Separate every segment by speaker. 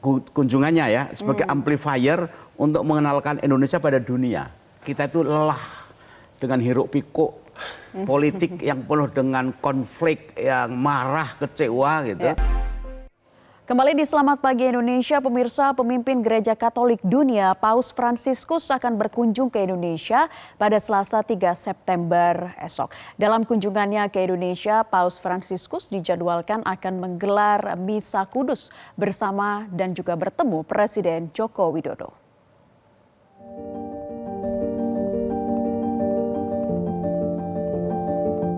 Speaker 1: kunjungannya ya sebagai amplifier untuk mengenalkan Indonesia pada dunia. Kita itu lelah dengan hiruk pikuk politik yang penuh dengan konflik, yang marah, kecewa gitu.
Speaker 2: Kembali di Selamat Pagi Indonesia, pemirsa, pemimpin Gereja Katolik Dunia, Paus Fransiskus akan berkunjung ke Indonesia pada Selasa 3 September esok. Dalam kunjungannya ke Indonesia, Paus Fransiskus dijadwalkan akan menggelar Misa Kudus bersama dan juga bertemu Presiden Joko Widodo.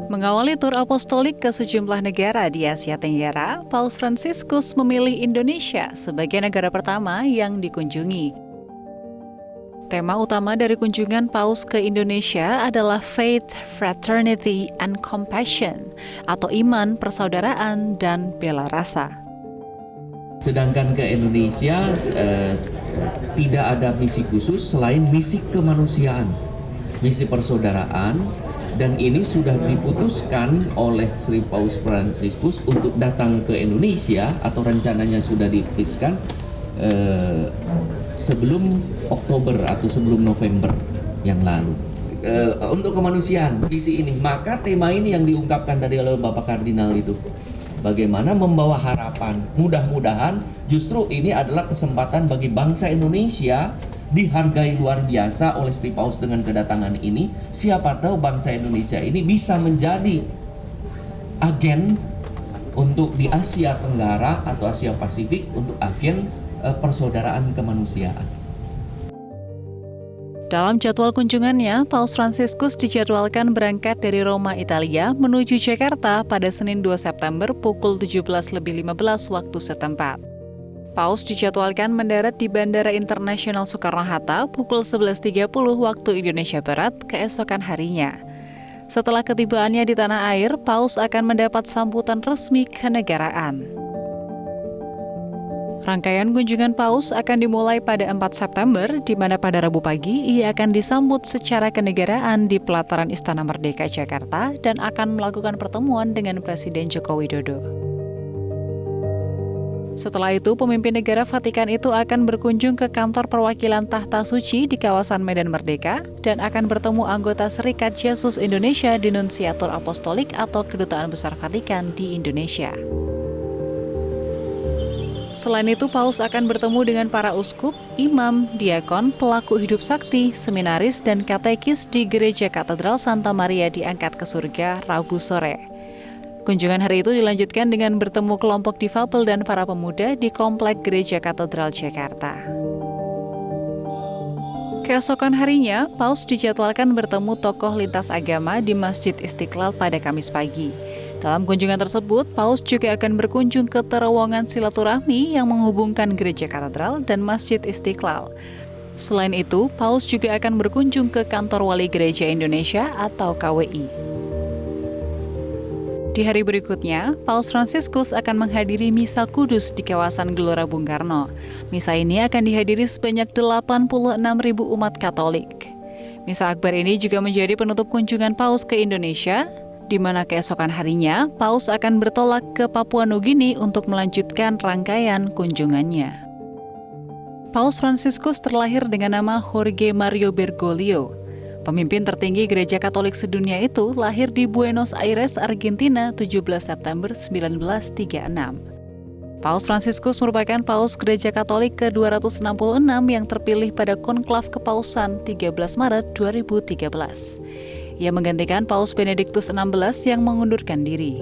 Speaker 3: Mengawali tur apostolik ke sejumlah negara di Asia Tenggara, Paus Fransiskus memilih Indonesia sebagai negara pertama yang dikunjungi. Tema utama dari kunjungan Paus ke Indonesia adalah Faith, Fraternity, and Compassion, atau iman, persaudaraan, dan bela rasa.
Speaker 4: Sedangkan ke Indonesia tidak ada misi khusus selain misi kemanusiaan, misi persaudaraan. Dan ini sudah diputuskan oleh Sri Paus Fransiskus untuk datang ke Indonesia, atau rencananya sudah diputuskan sebelum Oktober atau sebelum November yang lalu. Untuk kemanusiaan visi ini, maka tema ini yang diungkapkan tadi oleh Bapak Kardinal itu, bagaimana membawa harapan. Mudah-mudahan justru ini adalah kesempatan bagi bangsa Indonesia dihargai luar biasa oleh Sri Paus dengan kedatangan ini. Siapa tahu bangsa Indonesia ini bisa menjadi agen untuk di Asia Tenggara atau Asia Pasifik untuk agen persaudaraan kemanusiaan.
Speaker 3: Dalam jadwal kunjungannya, Paus Fransiskus dijadwalkan berangkat dari Roma, Italia menuju Jakarta pada Senin 2 September pukul 17.15 waktu setempat. Paus dijadwalkan mendarat di Bandara Internasional Soekarno-Hatta pukul 11.30 waktu Indonesia Barat keesokan harinya. Setelah ketibaannya di tanah air, Paus akan mendapat sambutan resmi kenegaraan. Rangkaian kunjungan Paus akan dimulai pada 4 September, di mana pada Rabu pagi ia akan disambut secara kenegaraan di pelataran Istana Merdeka, Jakarta, dan akan melakukan pertemuan dengan Presiden Joko Widodo. Setelah itu, pemimpin negara Vatikan itu akan berkunjung ke kantor perwakilan Tahta Suci di kawasan Medan Merdeka dan akan bertemu anggota Serikat Yesus Indonesia di Nunsiatur Apostolik atau Kedutaan Besar Vatikan di Indonesia. Selain itu, Paus akan bertemu dengan para uskup, imam, diakon, pelaku hidup sakti, seminaris, dan katekis di Gereja Katedral Santa Maria Diangkat ke Surga Rabu sore. Kunjungan hari itu dilanjutkan dengan bertemu kelompok difabel dan para pemuda di Komplek Gereja Katedral Jakarta. Keesokan harinya, Paus dijadwalkan bertemu tokoh lintas agama di Masjid Istiqlal pada Kamis pagi. Dalam kunjungan tersebut, Paus juga akan berkunjung ke terowongan silaturahmi yang menghubungkan Gereja Katedral dan Masjid Istiqlal. Selain itu, Paus juga akan berkunjung ke Kantor Wali Gereja Indonesia atau KWI. Di hari berikutnya, Paus Fransiskus akan menghadiri Misa Kudus di kawasan Gelora Bung Karno. Misa ini akan dihadiri sebanyak 86.000 umat Katolik. Misa Akbar ini juga menjadi penutup kunjungan Paus ke Indonesia, di mana keesokan harinya, Paus akan bertolak ke Papua Nugini untuk melanjutkan rangkaian kunjungannya. Paus Fransiskus terlahir dengan nama Jorge Mario Bergoglio. Pemimpin tertinggi Gereja Katolik sedunia itu lahir di Buenos Aires, Argentina, 17 September 1936. Paus Fransiskus merupakan Paus Gereja Katolik ke-266 yang terpilih pada konklav kepausan 13 Maret 2013. Ia menggantikan Paus Benediktus XVI yang mengundurkan diri.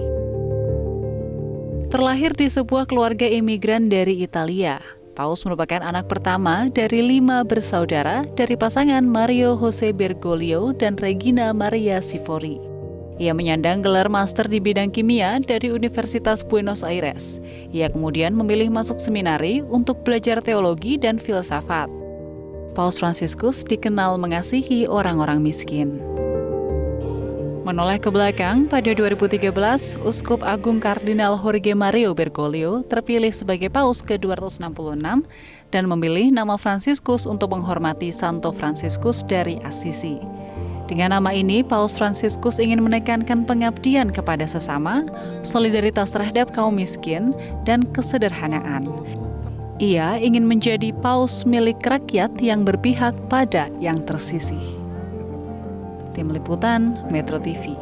Speaker 3: Terlahir di sebuah keluarga imigran dari Italia, Paus merupakan anak pertama dari 5 bersaudara dari pasangan Mario Jose Bergoglio dan Regina Maria Sifori. Ia menyandang gelar master di bidang kimia dari Universitas Buenos Aires. Ia kemudian memilih masuk seminari untuk belajar teologi dan filsafat. Paus Fransiskus dikenal mengasihi orang-orang miskin. Menoleh ke belakang, pada 2013, Uskup Agung Kardinal Jorge Mario Bergoglio terpilih sebagai Paus ke-266 dan memilih nama Fransiskus untuk menghormati Santo Fransiskus dari Assisi. Dengan nama ini, Paus Fransiskus ingin menekankan pengabdian kepada sesama, solidaritas terhadap kaum miskin, dan kesederhanaan. Ia ingin menjadi paus milik rakyat yang berpihak pada yang tersisih. Tim Liputan Metro TV.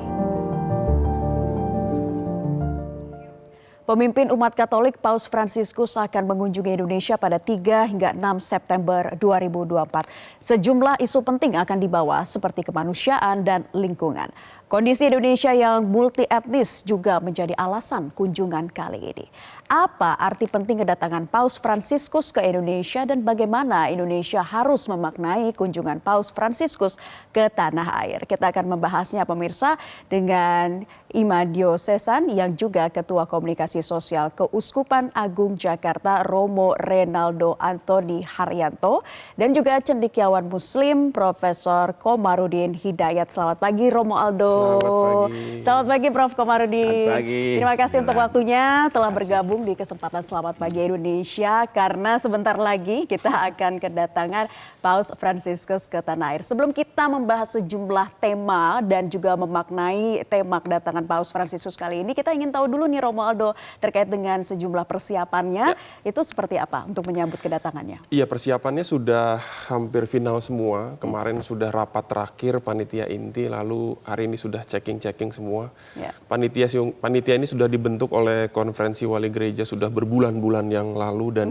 Speaker 2: Pemimpin umat Katolik Paus Fransiskus akan mengunjungi Indonesia pada 3 hingga 6 September 2024. Sejumlah isu penting akan dibawa seperti kemanusiaan dan lingkungan. Kondisi Indonesia yang multi etnis juga menjadi alasan kunjungan kali ini. Apa arti penting kedatangan Paus Fransiskus ke Indonesia dan bagaimana Indonesia harus memaknai kunjungan Paus Fransiskus ke tanah air? Kita akan membahasnya pemirsa dengan Imam Diocesan yang juga Ketua Komunikasi Sosial Keuskupan Agung Jakarta Romo Renaldo Antoni Haryanto dan juga cendekiawan Muslim Profesor Komarudin Hidayat. Selamat pagi Romo Aldo.
Speaker 5: Selamat pagi.
Speaker 2: Selamat pagi Prof Komarudin.
Speaker 1: Selamat pagi.
Speaker 2: Terima kasih untuk waktunya telah bergabung di kesempatan Selamat Pagi Indonesia karena sebentar lagi kita akan kedatangan Paus Fransiskus ke tanah air. Sebelum kita membahas sejumlah tema dan juga memaknai tema kedatangan Paus Fransiskus kali ini, kita ingin tahu dulu nih Romo Aldo terkait dengan sejumlah persiapannya, itu seperti apa untuk menyambut kedatangannya?
Speaker 5: Iya, persiapannya sudah hampir final semua. Kemarin sudah rapat terakhir panitia inti, lalu hari ini sudah checking semua.
Speaker 2: Ya.
Speaker 5: Panitia ini sudah dibentuk oleh konferensi wali gereja sudah berbulan-bulan yang lalu dan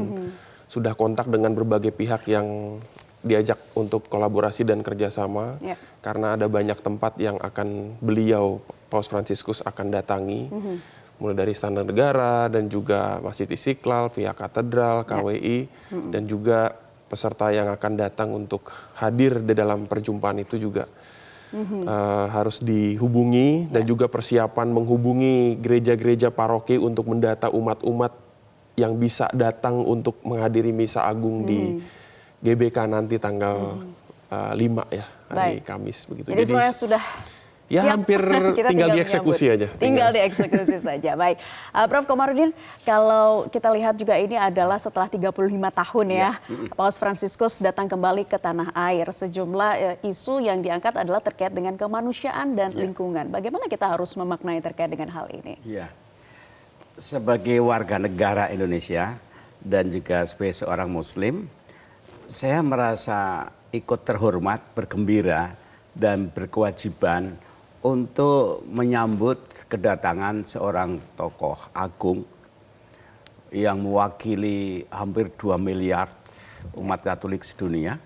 Speaker 5: sudah kontak dengan berbagai pihak yang diajak untuk kolaborasi dan kerjasama.
Speaker 2: Ya.
Speaker 5: Karena ada banyak tempat yang akan beliau Paus Fransiskus akan datangi. Mulai dari Istana Negara dan juga Masjid Istiqlal, via Katedral, KWI, dan juga peserta yang akan datang untuk hadir di dalam perjumpaan itu juga harus dihubungi dan juga persiapan menghubungi gereja-gereja paroki untuk mendata umat-umat yang bisa datang untuk menghadiri Misa Agung di GBK nanti tanggal 5 ya, hari Kamis begitu.
Speaker 2: Jadi sebenarnya sudah
Speaker 5: ya
Speaker 2: siap.
Speaker 5: hampir
Speaker 2: Kita
Speaker 5: tinggal dieksekusi aja.
Speaker 2: Tinggal dieksekusi saja. Baik, Prof Komarudin, kalau kita lihat juga ini adalah setelah 35 tahun ya, Paus Fransiskus datang kembali ke tanah air. Sejumlah isu yang diangkat adalah terkait dengan kemanusiaan dan lingkungan. Bagaimana kita harus memaknai terkait dengan hal ini?
Speaker 1: Ya, sebagai warga negara Indonesia dan juga sebagai seorang Muslim, saya merasa ikut terhormat, bergembira, dan berkewajiban untuk menyambut kedatangan seorang tokoh agung yang mewakili hampir 2 miliar umat Katolik sedunia,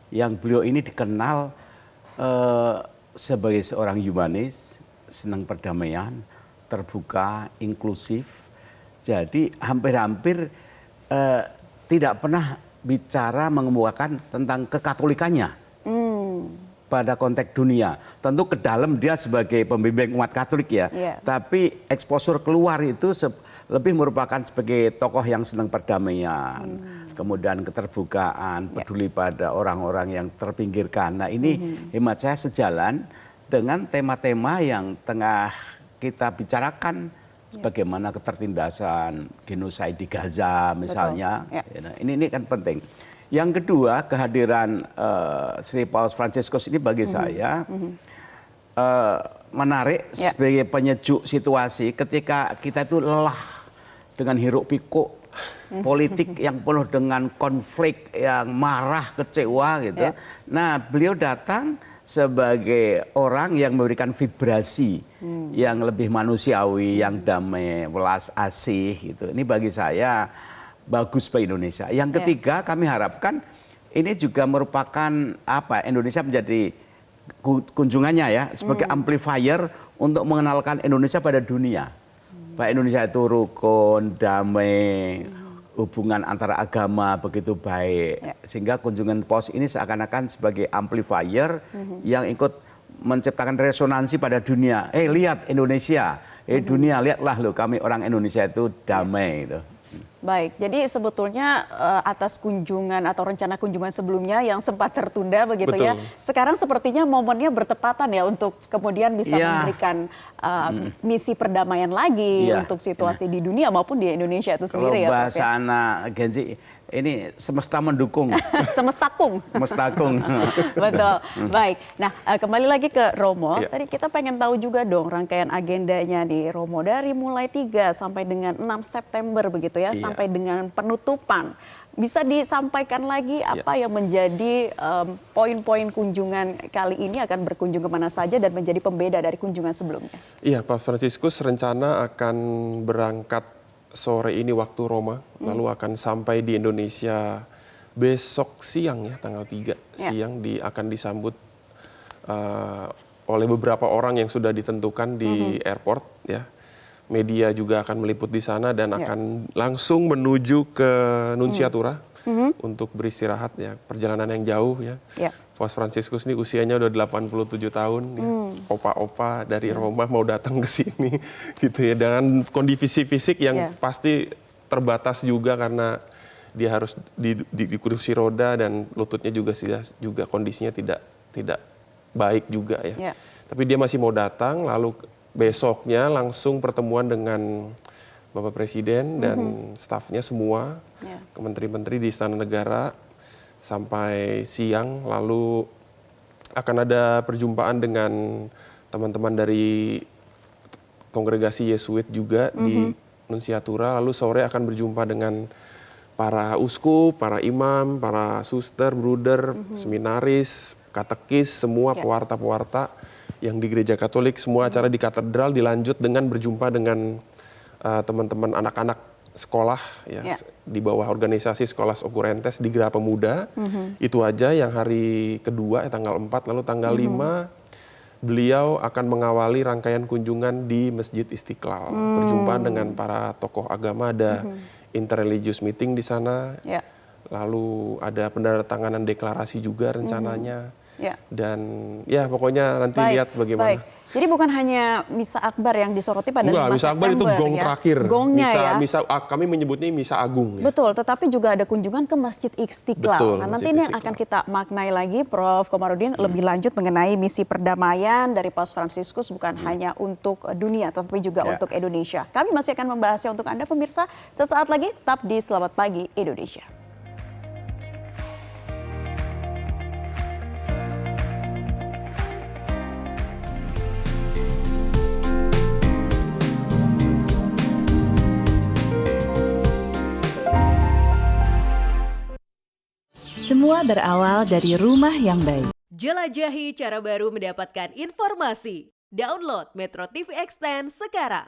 Speaker 1: yang beliau ini dikenal sebagai seorang humanis, senang perdamaian, terbuka, inklusif. Jadi hampir-hampir tidak pernah bicara mengemukakan tentang kekatolikannya pada konteks dunia. Tentu ke dalam dia sebagai pembimbing umat Katolik ya, tapi eksposur keluar itu lebih merupakan sebagai tokoh yang senang perdamaian, kemudian keterbukaan, peduli pada orang-orang yang terpinggirkan. Nah ini hemat saya sejalan dengan tema-tema yang tengah kita bicarakan, sebagaimana ketertindasan, genosida di Gaza misalnya. Ini kan penting. Yang kedua, kehadiran Sri Paus Fransiskus ini bagi saya menarik sebagai penyejuk situasi ketika kita itu lelah dengan hiruk pikuk politik yang penuh dengan konflik, yang marah, kecewa gitu. Nah, beliau datang sebagai orang yang memberikan vibrasi yang lebih manusiawi, yang damai, welas asih gitu. Ini bagi saya bagus bagi Indonesia. Yang ketiga, kami harapkan ini juga merupakan Indonesia menjadi kunjungannya ya sebagai amplifier untuk mengenalkan Indonesia pada dunia. Bahwa Indonesia itu rukun, damai, hubungan antara agama begitu baik. Sehingga kunjungan Paus ini seakan-akan sebagai amplifier yang ikut menciptakan resonansi pada dunia. Lihat Indonesia, dunia lihatlah loh kami orang Indonesia itu damai gitu.
Speaker 2: Baik, jadi sebetulnya atas kunjungan atau rencana kunjungan sebelumnya yang sempat tertunda begitu ya. Sekarang sepertinya momennya bertepatan ya untuk kemudian bisa memberikan misi perdamaian lagi untuk situasi di dunia maupun di Indonesia itu sendiri ya.
Speaker 1: Kalau bahasa anak Genzi, ini semesta mendukung.
Speaker 2: Semestakung.
Speaker 1: Mestakung.
Speaker 2: Betul. Baik. Nah, kembali lagi ke Romo. Tadi kita pengen tahu juga dong rangkaian agendanya di Romo dari mulai 3 sampai dengan 6 September begitu ya, sampai dengan penutupan. Bisa disampaikan lagi apa yang menjadi poin-poin kunjungan kali ini, akan berkunjung kemana saja dan menjadi pembeda dari kunjungan sebelumnya?
Speaker 5: Iya, Pak Fransiskus rencana akan berangkat sore ini waktu Roma, lalu akan sampai di Indonesia besok siang ya, tanggal 3 siang akan disambut oleh beberapa orang yang sudah ditentukan di airport ya. Media juga akan meliput di sana dan akan langsung menuju ke Nunciatura untuk beristirahat ya, perjalanan yang jauh ya. Paus Fransiskus ini usianya udah 87 tahun ya. Opa-opa dari Roma mau datang ke sini gitu ya, dengan kondisi fisik yang pasti terbatas juga karena dia harus di kursi roda dan lututnya juga kondisinya tidak baik juga ya. Tapi dia masih mau datang, lalu besoknya langsung pertemuan dengan Bapak Presiden dan stafnya semua, menteri-menteri di Istana Negara sampai siang, lalu akan ada perjumpaan dengan teman-teman dari kongregasi Yesuit juga di Nunciatura, lalu sore akan berjumpa dengan para uskup, para imam, para suster, bruder, seminaris, katekis, semua pewarta-pewarta yang di gereja Katolik. Semua acara di katedral dilanjut dengan berjumpa dengan teman-teman anak-anak sekolah ya, di bawah organisasi Scholas Occurrentes di Geraha Pemuda. Itu aja yang hari kedua tanggal 4, lalu tanggal 5 beliau akan mengawali rangkaian kunjungan di Masjid Istiqlal. Perjumpaan dengan para tokoh agama, ada interreligious meeting di sana. Lalu ada penandatanganan deklarasi juga rencananya. Dan ya pokoknya nanti lihat bagaimana.
Speaker 2: Jadi bukan hanya Misa Akbar yang disoroti pada 5 September.
Speaker 5: Misa Akbar itu gong terakhir.
Speaker 2: Gongnya
Speaker 5: misa, kami menyebutnya Misa Agung. Ya.
Speaker 2: Betul, tetapi juga ada kunjungan ke Masjid Istiqlal.
Speaker 5: Betul,
Speaker 2: nah, nanti
Speaker 5: Masjid
Speaker 2: ini
Speaker 5: Istiqlal
Speaker 2: akan kita maknai lagi, Prof. Komarudin, lebih lanjut mengenai misi perdamaian dari Paus Fransiskus, bukan hanya untuk dunia, tapi juga untuk Indonesia. Kami masih akan membahasnya untuk Anda pemirsa. Sesaat lagi, tetap di Selamat Pagi Indonesia.
Speaker 6: Semua berawal dari rumah yang baik.
Speaker 7: Jelajahi cara baru mendapatkan informasi. Download Metro TV Extend sekarang.